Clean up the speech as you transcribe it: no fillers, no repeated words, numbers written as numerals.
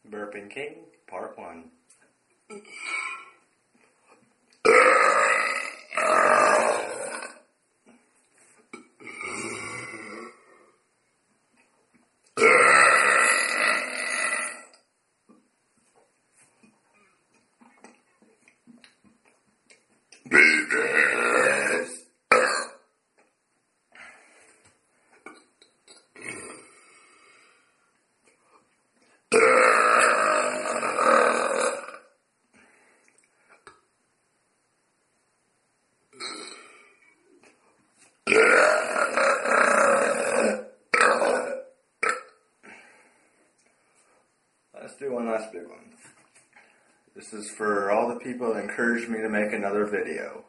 Burping King, Part 1. Let's do one last big one. This is for all the people that encouraged me to make another video.